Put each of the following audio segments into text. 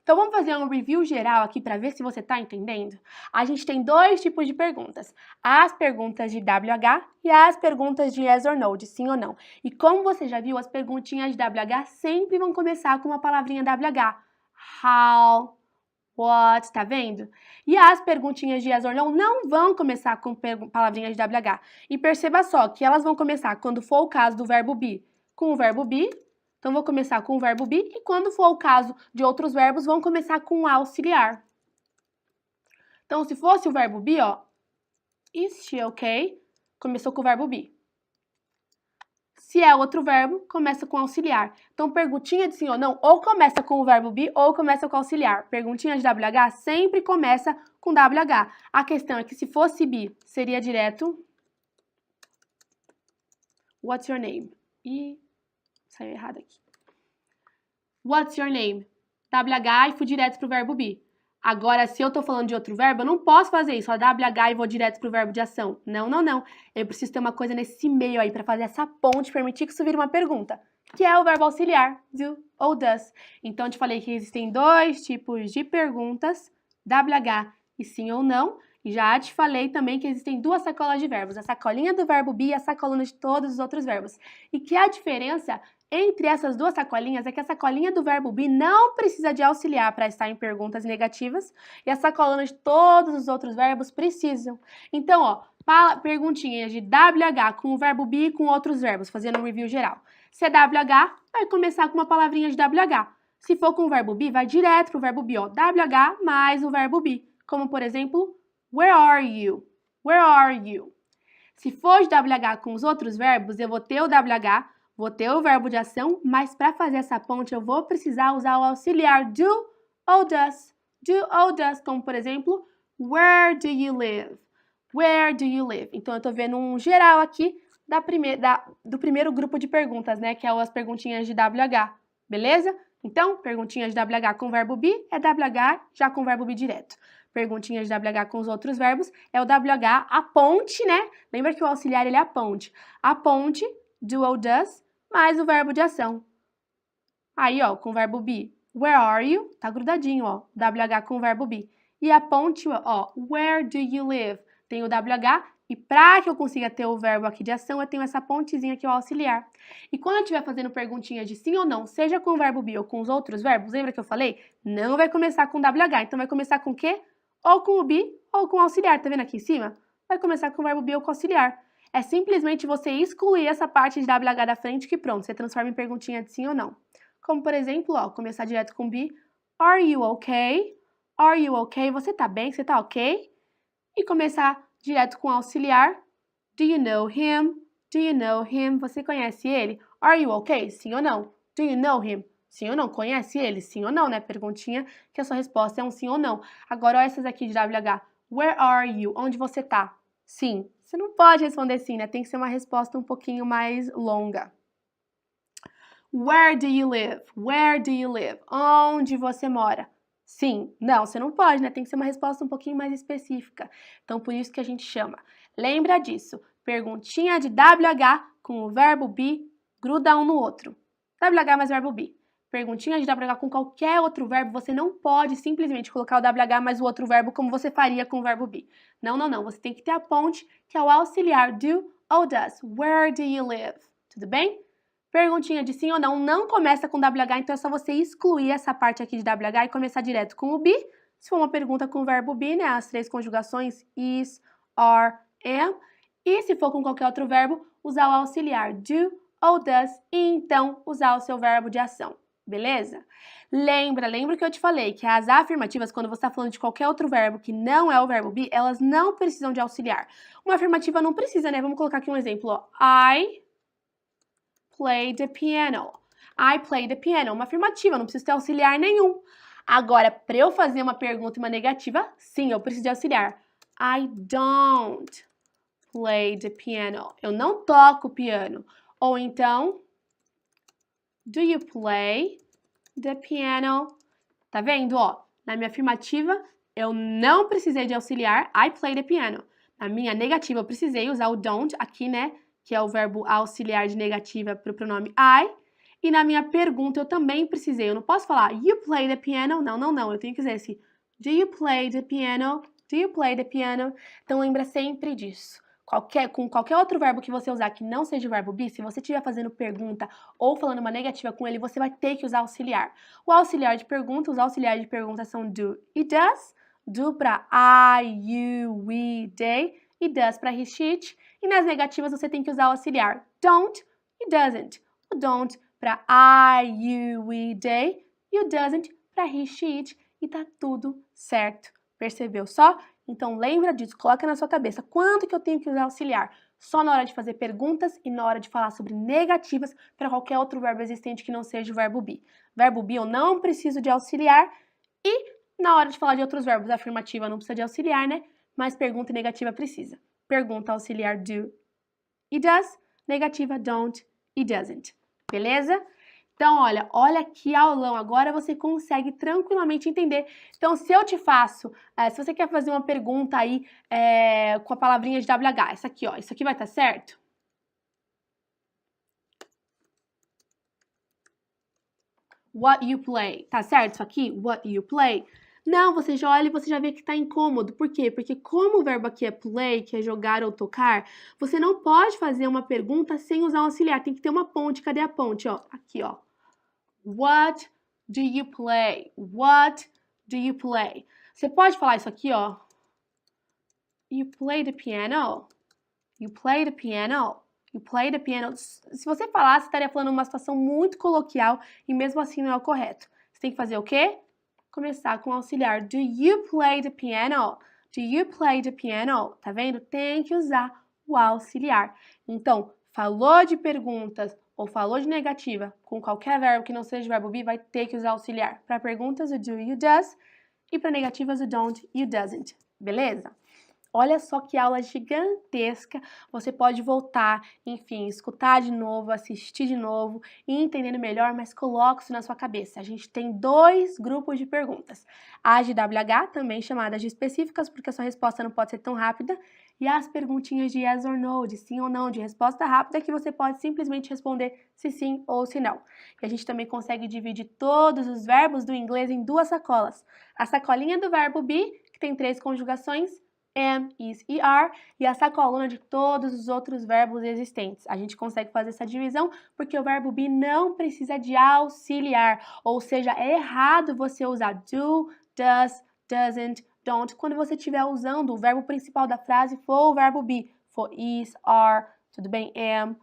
Então, vamos fazer um review geral aqui para ver se você está entendendo? A gente tem dois tipos de perguntas. As perguntas de WH e as perguntas de yes or no, de sim ou não. E como você já viu, as perguntinhas de WH sempre vão começar com uma palavrinha WH. How, what, tá vendo? E as perguntinhas de yes or no não vão começar com palavrinhas de WH. E perceba só que elas vão começar, quando for o caso do verbo be, com o verbo be. Então, vou começar com o verbo be e quando for o caso de outros verbos, vão começar com o auxiliar. Então, se fosse o verbo be, ó, is she okay? Começou com o verbo be. Se é outro verbo, começa com auxiliar. Então, perguntinha de sim ou não, ou começa com o verbo be ou começa com auxiliar. Perguntinha de WH sempre começa com WH. A questão é que se fosse be, seria direto what's your name? E saiu errado aqui. What's your name? WH e fui direto pro verbo be. Agora, se eu tô falando de outro verbo, eu não posso fazer isso, só WH e vou direto pro verbo de ação. Não, não, não. Eu preciso ter uma coisa nesse meio aí para fazer essa ponte, permitir que isso vire uma pergunta, que é o verbo auxiliar, do ou does. Então, eu te falei que existem dois tipos de perguntas, WH e sim ou não. E já te falei também que existem duas sacolas de verbos, a sacolinha do verbo be e a sacolona de todos os outros verbos. E que a diferença entre essas duas sacolinhas é que a sacolinha do verbo be não precisa de auxiliar para estar em perguntas negativas e a sacolona de todos os outros verbos precisam. Então, ó, perguntinhas de WH com o verbo be e com outros verbos, fazendo um review geral. Se é WH, vai começar com uma palavrinha de WH. Se for com o verbo be, vai direto pro verbo be, ó, WH mais o verbo be. Como, por exemplo, where are you? Where are you? Se for de WH com os outros verbos, eu vou ter o WH, vou ter o verbo de ação, mas para fazer essa ponte eu vou precisar usar o auxiliar do ou does. Do ou does, como por exemplo, where do you live? Where do you live? Então eu estou vendo um geral aqui do primeiro grupo de perguntas, né? Que é as perguntinhas de WH, beleza? Então, perguntinhas de WH com verbo be é WH já com verbo be direto. Perguntinhas de WH com os outros verbos é o WH, a ponte, né? Lembra que o auxiliar ele é a ponte. A ponte, do ou does, mais o verbo de ação. Aí, ó, com o verbo be, where are you? Tá grudadinho, ó, WH com o verbo be. E a ponte, ó, where do you live? Tem o WH e para que eu consiga ter o verbo aqui de ação, eu tenho essa pontezinha aqui, o auxiliar. E quando eu estiver fazendo perguntinha de sim ou não, seja com o verbo be ou com os outros verbos, lembra que eu falei? Não vai começar com WH, então vai começar com o quê? Ou com o be ou com o auxiliar, tá vendo aqui em cima? Vai começar com o verbo be ou com o auxiliar. É simplesmente você excluir essa parte de WH da frente que pronto, você transforma em perguntinha de sim ou não. Como, por exemplo, ó, começar direto com be. Are you okay? Are you okay? Você tá bem? Você tá ok? E começar direto com auxiliar. Do you know him? Do you know him? Você conhece ele? Are you okay? Sim ou não? Do you know him? Sim ou não? Conhece ele? Sim ou não, né? Perguntinha que a sua resposta é um sim ou não. Agora, ó, essas aqui de WH. Where are you? Onde você tá? Sim. Você não pode responder sim, né? Tem que ser uma resposta um pouquinho mais longa. Where do you live? Where do you live? Onde você mora? Sim. Não, você não pode, né? Tem que ser uma resposta um pouquinho mais específica. Então, por isso que a gente chama. Lembra disso. Perguntinha de WH com o verbo be gruda um no outro. WH mais verbo be. Perguntinha de WH com qualquer outro verbo, você não pode simplesmente colocar o WH mais o outro verbo como você faria com o verbo be. Não, não, não. Você tem que ter a ponte, que é o auxiliar do ou does. Where do you live? Tudo bem? Perguntinha de sim ou não começa com WH, então é só você excluir essa parte aqui de WH e começar direto com o be. Se for uma pergunta com o verbo be, né, as três conjugações is, are, am. E se for com qualquer outro verbo, usar o auxiliar do ou does e então usar o seu verbo de ação. Beleza? Lembra que eu te falei que as afirmativas, quando você está falando de qualquer outro verbo que não é o verbo be, elas não precisam de auxiliar. Uma afirmativa não precisa, né? Vamos colocar aqui um exemplo, ó. I play the piano. I play the piano. Uma afirmativa, não preciso ter auxiliar nenhum. Agora, para eu fazer uma pergunta e uma negativa, sim, eu preciso de auxiliar. I don't play the piano. Eu não toco piano. Ou então, do you play the piano? Tá vendo, ó? Na minha afirmativa, eu não precisei de auxiliar. I play the piano. Na minha negativa, eu precisei usar o don't aqui, né? Que é o verbo auxiliar de negativa para o pronome I. E na minha pergunta eu também precisei. Eu não posso falar, you play the piano? Não, não, não. Eu tenho que dizer assim, do you play the piano? Do you play the piano? Então lembra sempre disso. Com qualquer outro verbo que você usar que não seja o verbo be, se você estiver fazendo pergunta ou falando uma negativa com ele, você vai ter que usar auxiliar. O auxiliar de pergunta, os auxiliares de pergunta são do e does. Do para I, you, we, they. E does para he, she, it. E nas negativas você tem que usar o auxiliar don't e doesn't. O don't para I, you, we, they. E o doesn't para he, she, it. E tá tudo certo. Percebeu só? Então lembra disso, coloca na sua cabeça quanto que eu tenho que usar auxiliar. Só na hora de fazer perguntas e na hora de falar sobre negativas para qualquer outro verbo existente que não seja o verbo be. Verbo be eu não preciso de auxiliar e na hora de falar de outros verbos, afirmativa não precisa de auxiliar, né? Mas pergunta e negativa precisa. Pergunta auxiliar do e does, negativa don't e doesn't. Beleza? Então, olha que aulão, agora você consegue tranquilamente entender. Então, se eu te faço, se você quer fazer uma pergunta aí com a palavrinha de WH, essa aqui, ó, isso aqui vai estar certo? What you play, tá certo isso aqui? What you play? Não, você já olha e você já vê que tá incômodo. Por quê? Porque como o verbo aqui é play, que é jogar ou tocar, você não pode fazer uma pergunta sem usar um auxiliar. Tem que ter uma ponte. Cadê a ponte? Ó, aqui, ó. What do you play? What do you play? Você pode falar isso aqui, ó. You play the piano? You play the piano? You play the piano? Se você falasse, você estaria falando uma situação muito coloquial e mesmo assim não é o correto. Você tem que fazer o quê? Começar com o auxiliar. Do you play the piano? Do you play the piano? Tá vendo? Tem que usar o auxiliar. Então, falou de perguntas ou falou de negativa com qualquer verbo que não seja o verbo be, vai ter que usar auxiliar. Para perguntas, o do e o does. E para negativas, o don't e o doesn't. Beleza? Olha só que aula gigantesca, você pode voltar, enfim, escutar de novo, assistir de novo e entendendo melhor, mas coloque isso na sua cabeça. A gente tem 2 grupos de perguntas. As de WH, também chamadas de específicas, porque a sua resposta não pode ser tão rápida, e as perguntinhas de yes or no, de sim ou não, de resposta rápida, que você pode simplesmente responder se sim ou se não. E a gente também consegue dividir todos os verbos do inglês em 2 sacolas. A sacolinha do verbo be, que tem 3 conjugações, am, is e are, e a sacolona de todos os outros verbos existentes. A gente consegue fazer essa divisão porque o verbo be não precisa de auxiliar, ou seja, é errado você usar do, does, doesn't, don't, quando você estiver usando o verbo principal da frase for o verbo be, for is, are, tudo bem, am.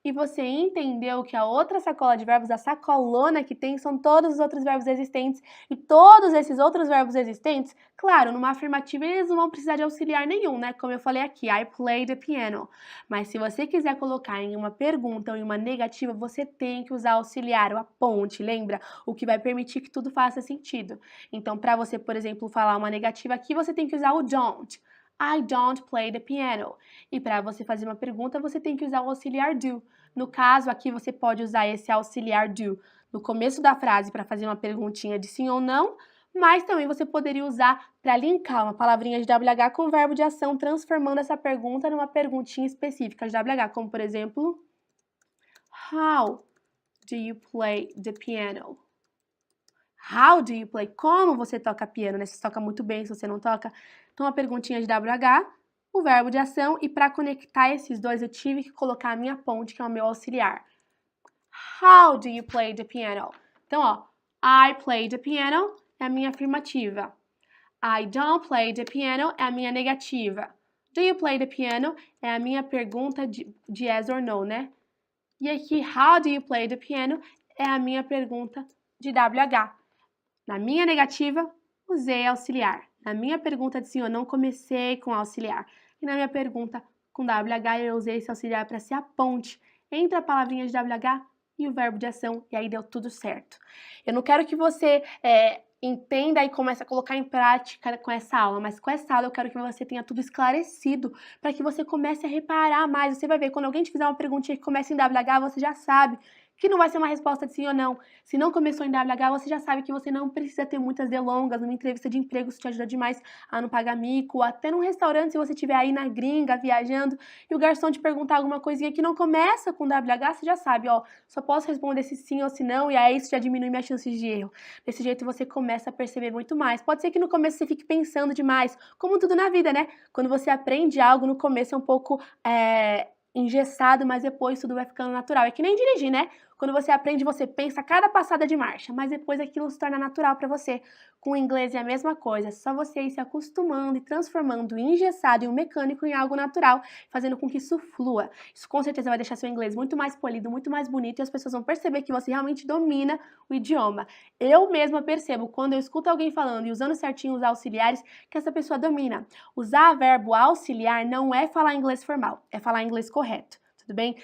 E você entendeu que a outra sacola de verbos, a sacolona que tem, são todos os outros verbos existentes. E todos esses outros verbos existentes, claro, numa afirmativa eles não vão precisar de auxiliar nenhum, né? Como eu falei aqui, I play the piano. Mas se você quiser colocar em uma pergunta ou em uma negativa, você tem que usar auxiliar, ou a ponte, lembra? O que vai permitir que tudo faça sentido. Então, para você, por exemplo, falar uma negativa aqui, você tem que usar o don't. I don't play the piano. E para você fazer uma pergunta, você tem que usar o auxiliar do. No caso, aqui você pode usar esse auxiliar do no começo da frase para fazer uma perguntinha de sim ou não, mas também você poderia usar para linkar uma palavrinha de WH com o verbo de ação, transformando essa pergunta numa perguntinha específica de WH, como por exemplo, How do you play the piano? How do you play? Como você toca piano, né? Se você toca muito bem, se você não toca. Então, uma perguntinha de WH, o verbo de ação, e para conectar esses dois eu tive que colocar a minha ponte, que é o meu auxiliar. How do you play the piano? Então, ó, I play the piano é a minha afirmativa. I don't play the piano é a minha negativa. Do you play the piano é a minha pergunta de yes or no, né? E aqui, how do you play the piano é a minha pergunta de WH. Na minha negativa, usei auxiliar. Na minha pergunta de sim ou não, comecei com auxiliar. E na minha pergunta com WH, eu usei esse auxiliar para ser a ponte entre a palavrinha de WH e o verbo de ação. E aí deu tudo certo. Eu não quero que você entenda e comece a colocar em prática com essa aula, mas com essa aula eu quero que você tenha tudo esclarecido para que você comece a reparar mais. Você vai ver, quando alguém te fizer uma perguntinha que começa em WH, você já sabe que não vai ser uma resposta de sim ou não. Se não começou em WH, você já sabe que você não precisa ter muitas delongas. Numa entrevista de emprego, isso te ajuda demais a não pagar mico. Até num restaurante, se você estiver aí na gringa, viajando, e o garçom te perguntar alguma coisinha que não começa com WH, você já sabe, ó, só posso responder se sim ou se não, e aí isso já diminui minhas chances de erro. Desse jeito você começa a perceber muito mais. Pode ser que no começo você fique pensando demais, como tudo na vida, né? Quando você aprende algo, no começo é um pouco engessado, mas depois tudo vai ficando natural. É que nem dirigir, né? Quando você aprende, você pensa a cada passada de marcha, mas depois aquilo se torna natural para você. Com o inglês é a mesma coisa, é só você ir se acostumando e transformando o engessado e o mecânico em algo natural, fazendo com que isso flua. Isso com certeza vai deixar seu inglês muito mais polido, muito mais bonito, e as pessoas vão perceber que você realmente domina o idioma. Eu mesma percebo, quando eu escuto alguém falando e usando certinho os auxiliares, que essa pessoa domina. Usar verbo auxiliar não é falar inglês formal, é falar inglês correto, tudo bem?